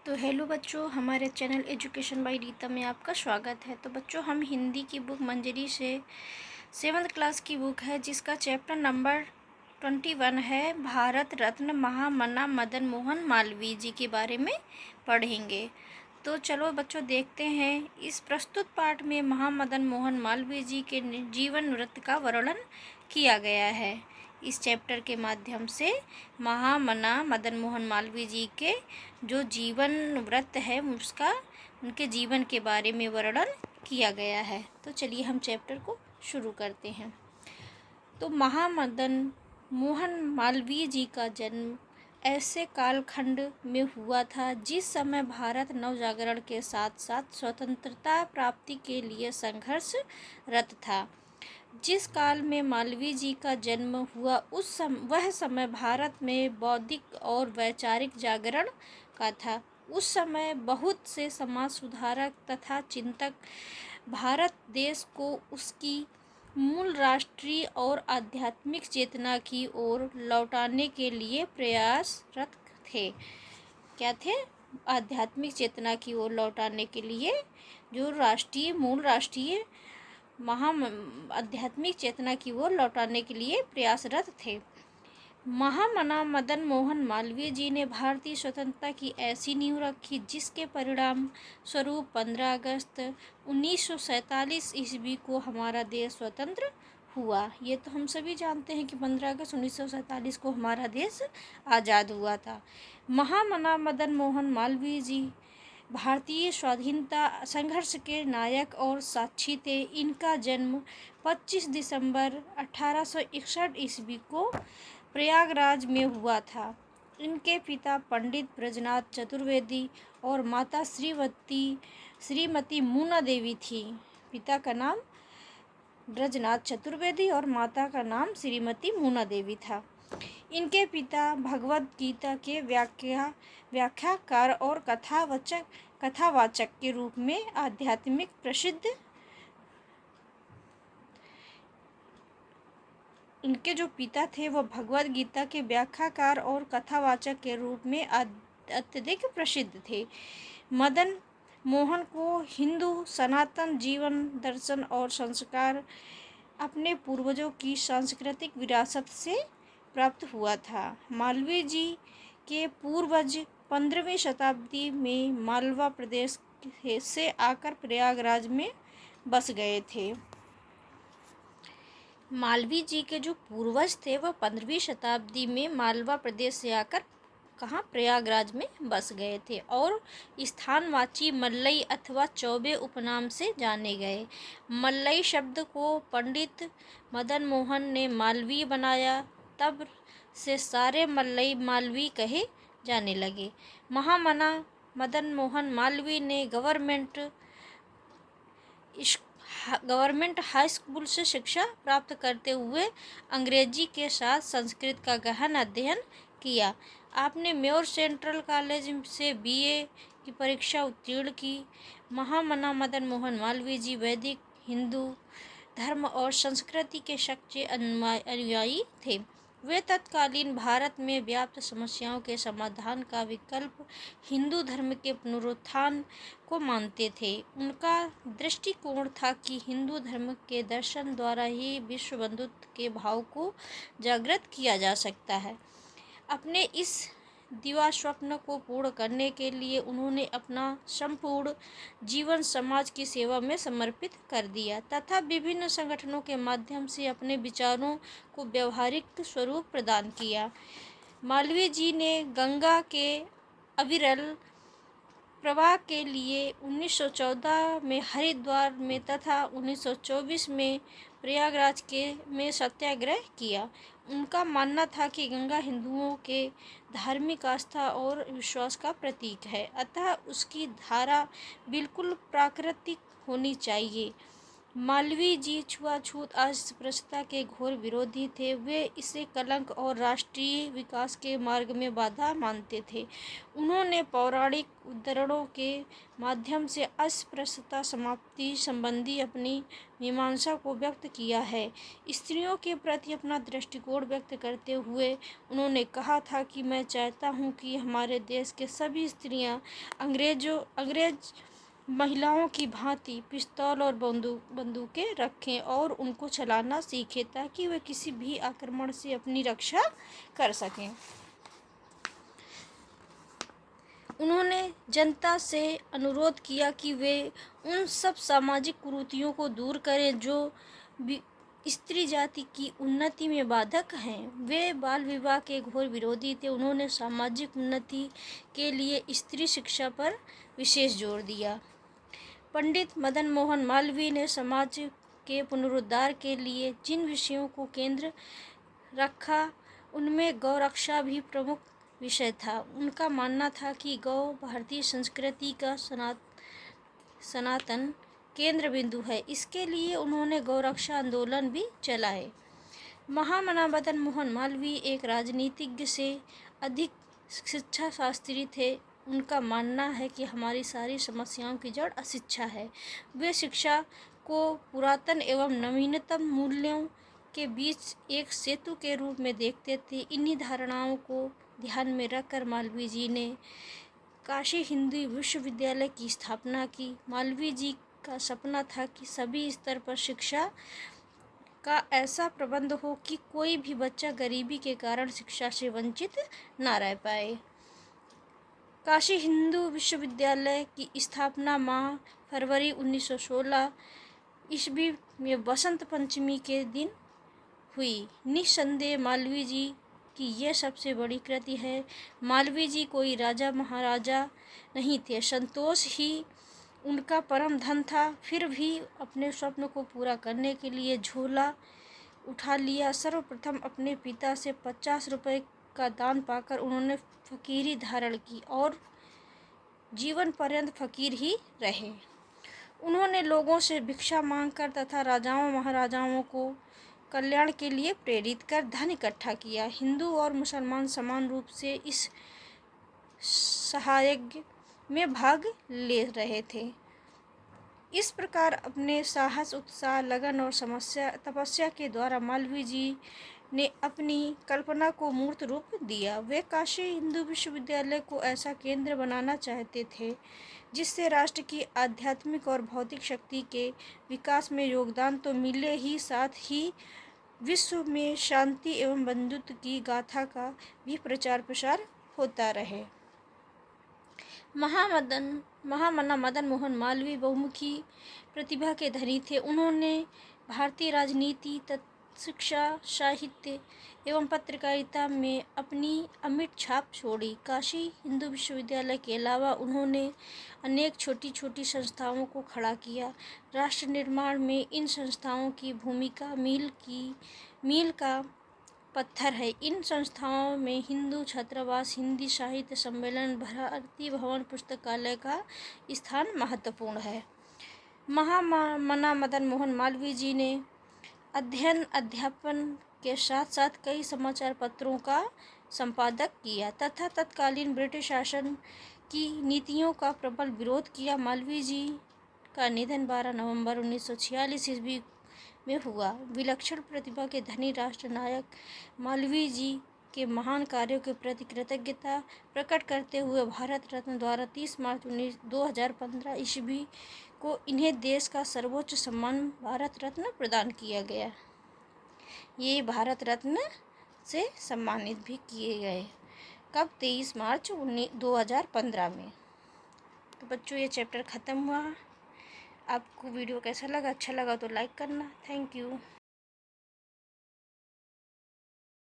तो हेलो बच्चों, हमारे चैनल एजुकेशन बाय रीता में आपका स्वागत है। तो बच्चों, हम हिंदी की बुक मंजरी से 7th क्लास की बुक है जिसका चैप्टर नंबर 21 है। भारत रत्न महामना मदन मोहन मालवीय जी के बारे में पढ़ेंगे। तो चलो बच्चों, देखते हैं। इस प्रस्तुत पाठ में महामदन मोहन मालवीय जी के जीवन वृत्त का वर्णन किया गया है। इस चैप्टर के माध्यम से महामना मदन मोहन मालवीय जी के जो जीवन वृत्त है उसका उनके जीवन के बारे में वर्णन किया गया है। तो चलिए हम चैप्टर को शुरू करते हैं। तो महामदन मोहन मालवीय जी का जन्म ऐसे कालखंड में हुआ था जिस समय भारत नवजागरण के साथ साथ स्वतंत्रता प्राप्ति के लिए संघर्षरत था। जिस काल में मालवीय जी का जन्म हुआ वह समय भारत में बौद्धिक और वैचारिक जागरण का था। उस समय बहुत से समाज सुधारक तथा चिंतक भारत देश को उसकी मूल राष्ट्रीय और आध्यात्मिक चेतना की ओर लौटाने के लिए प्रयासरत थे। क्या थे? आध्यात्मिक चेतना की ओर लौटाने के लिए जो मूल राष्ट्रीय आध्यात्मिक चेतना की ओर लौटाने के लिए प्रयासरत थे। महामना मदन मोहन मालवीय जी ने भारतीय स्वतंत्रता की ऐसी नींव रखी जिसके परिणाम स्वरूप 15 अगस्त 1947 ईस्वी को हमारा देश स्वतंत्र हुआ। ये तो हम सभी जानते हैं कि 15 अगस्त 1947 को हमारा देश आज़ाद हुआ था। महामना मदन मोहन मालवीय जी भारतीय स्वाधीनता संघर्ष के नायक और साक्षी थे। इनका जन्म 25 दिसंबर 1861 ईस्वी को प्रयागराज में हुआ था। इनके पिता पंडित ब्रजनाथ चतुर्वेदी और माता श्रीमती मूना देवी थी। पिता का नाम ब्रजनाथ चतुर्वेदी और माता का नाम श्रीमती मूना देवी था। इनके पिता भगवद गीता के व्याख्याकार और कथावाचक के रूप में आध्यात्मिक प्रसिद्ध इनके जो पिता थे वो भगवद गीता के व्याख्याकार और कथावाचक के रूप में अत्यधिक प्रसिद्ध थे। मदन मोहन को हिंदू सनातन जीवन दर्शन और संस्कार अपने पूर्वजों की सांस्कृतिक विरासत से प्राप्त हुआ था। मालवीय जी के पूर्वज 15वीं शताब्दी में मालवा प्रदेश से आकर प्रयागराज में बस गए थे। मालवीय जी के जो पूर्वज थे वह 15वीं शताब्दी में मालवा प्रदेश से आकर प्रयागराज में बस गए थे और स्थानवाची मल्लई अथवा चौबे उपनाम से जाने गए। मल्लई शब्द को पंडित मदन मोहन ने मालवीय बनाया, तब से सारे मल्लई मालवीय कहे जाने लगे। महामना मदन मोहन मालवीय ने गवर्नमेंट हाई स्कूल से शिक्षा प्राप्त करते हुए अंग्रेजी के साथ संस्कृत का गहन अध्ययन किया। आपने म्योर सेंट्रल कॉलेज से BA की परीक्षा उत्तीर्ण की। महामना मदन मोहन मालवीय जी वैदिक हिंदू धर्म और संस्कृति के सच्चे अनुयायी थे। वे तत्कालीन भारत में व्याप्त समस्याओं के समाधान का विकल्प हिंदू धर्म के पुनरुत्थान को मानते थे। उनका दृष्टिकोण था कि हिंदू धर्म के दर्शन द्वारा ही विश्व बंधुत्व के भाव को जागृत किया जा सकता है। अपने इस दिवा स्वप्न को पूर्ण करने के लिए उन्होंने अपना संपूर्ण जीवन समाज की सेवा में समर्पित कर दिया तथा विभिन्न संगठनों के माध्यम से अपने विचारों को व्यवहारिक स्वरूप प्रदान किया। मालवीय जी ने गंगा के अविरल प्रवाह के लिए 1914 में हरिद्वार में तथा 1924 में प्रयागराज में सत्याग्रह किया। उनका मानना था कि गंगा हिंदुओं के धार्मिक आस्था और विश्वास का प्रतीक है, अतः उसकी धारा बिल्कुल प्राकृतिक होनी चाहिए। मालवीय जी छुआछूत अस्पृश्यता के घोर विरोधी थे। वे इसे कलंक और राष्ट्रीय विकास के मार्ग में बाधा मानते थे। उन्होंने पौराणिक उद्धरणों के माध्यम से अस्पृश्यता समाप्ति संबंधी अपनी मीमांसा को व्यक्त किया है। स्त्रियों के प्रति अपना दृष्टिकोण व्यक्त करते हुए उन्होंने कहा था कि मैं चाहता हूँ कि हमारे देश के सभी स्त्रियाँ अंग्रेज महिलाओं की भांति पिस्तौल और बंदूकें रखें और उनको चलाना सीखें ताकि वे किसी भी आक्रमण से अपनी रक्षा कर सकें। उन्होंने जनता से अनुरोध किया कि वे उन सब सामाजिक कुरीतियों को दूर करें जो स्त्री जाति की उन्नति में बाधक हैं। वे बाल विवाह के घोर विरोधी थे। उन्होंने सामाजिक उन्नति के लिए स्त्री शिक्षा पर विशेष जोर दिया। पंडित मदन मोहन मालवीय ने समाज के पुनरुद्धार के लिए जिन विषयों को केंद्र रखा उनमें गौरक्षा भी प्रमुख विषय था। उनका मानना था कि गौ भारतीय संस्कृति का सनातन केंद्र बिंदु है। इसके लिए उन्होंने गौरक्षा आंदोलन भी चलाए। महामना मदन मोहन मालवीय एक राजनीतिज्ञ से अधिक शिक्षा शास्त्री थे। उनका मानना है कि हमारी सारी समस्याओं की जड़ अशिक्षा है। वे शिक्षा को पुरातन एवं नवीनतम मूल्यों के बीच एक सेतु के रूप में देखते थे। इन्हीं धारणाओं को ध्यान में रखकर मालवीय जी ने काशी हिंदू विश्वविद्यालय की स्थापना की। मालवीय जी का सपना था कि सभी स्तर पर शिक्षा का ऐसा प्रबंध हो कि कोई भी बच्चा गरीबी के कारण शिक्षा से वंचित न रह पाए। काशी हिंदू विश्वविद्यालय की स्थापना माह फरवरी 1916 ईस्वी में बसंत पंचमी के दिन हुई। निस्संदेह मालवीय जी की यह सबसे बड़ी कृति है। मालवीय जी कोई राजा महाराजा नहीं थे, संतोष ही उनका परम धन था। फिर भी अपने स्वप्न को पूरा करने के लिए झोला उठा लिया। सर्वप्रथम अपने पिता से 50 रुपये का दान पाकर उन्होंने फकीरी धारण की और जीवन पर्यंत फकीर ही रहे। उन्होंने लोगों से भिक्षा मांगकर तथा राजाओं महाराजाओं को कल्याण के लिए प्रेरित कर धन इकट्ठा किया। हिंदू और मुसलमान समान रूप से इस सहायज्ञ में भाग ले रहे थे। इस प्रकार अपने साहस, उत्साह, लगन और तपस्या के द्वारा मालवीय जी ने अपनी कल्पना को मूर्त रूप दिया। वे काशी हिंदू विश्वविद्यालय को ऐसा केंद्र बनाना चाहते थे जिससे राष्ट्र की आध्यात्मिक और भौतिक शक्ति के विकास में योगदान तो मिले ही, साथ ही विश्व में शांति एवं बंधुत्व की गाथा का भी प्रचार प्रसार होता रहे। महामना मदन मोहन मालवीय बहुमुखी प्रतिभा के धनी थे। उन्होंने भारतीय राजनीति, शिक्षा, साहित्य एवं पत्रकारिता में अपनी अमिट छाप छोड़ी। काशी हिंदू विश्वविद्यालय के अलावा उन्होंने अनेक छोटी छोटी संस्थाओं को खड़ा किया। राष्ट्र निर्माण में इन संस्थाओं की भूमिका मील का पत्थर है। इन संस्थाओं में हिंदू छात्रावास, हिंदी साहित्य सम्मेलन, भारती भवन पुस्तकालय का स्थान महत्वपूर्ण है। महामना मदन मोहन मालवीय जी ने अध्ययन अध्यापन के साथ साथ कई समाचार पत्रों का संपादक किया तथा तत्कालीन ब्रिटिश शासन की नीतियों का प्रबल विरोध किया। मालवीय जी का निधन 12 नवंबर 1946 ईस्वी में हुआ। विलक्षण प्रतिभा के धनी राष्ट्र नायक मालवीय जी के महान कार्यों के प्रति कृतज्ञता प्रकट करते हुए भारत रत्न द्वारा 30 मार्च 2015 ईस्वी को इन्हें देश का सर्वोच्च सम्मान भारत रत्न प्रदान किया गया। ये भारत रत्न से सम्मानित भी किए गए। कब? 23 मार्च 2015 में। तो बच्चों ये चैप्टर ख़त्म हुआ। आपको वीडियो कैसा लगा? अच्छा लगा तो लाइक करना। Thank you.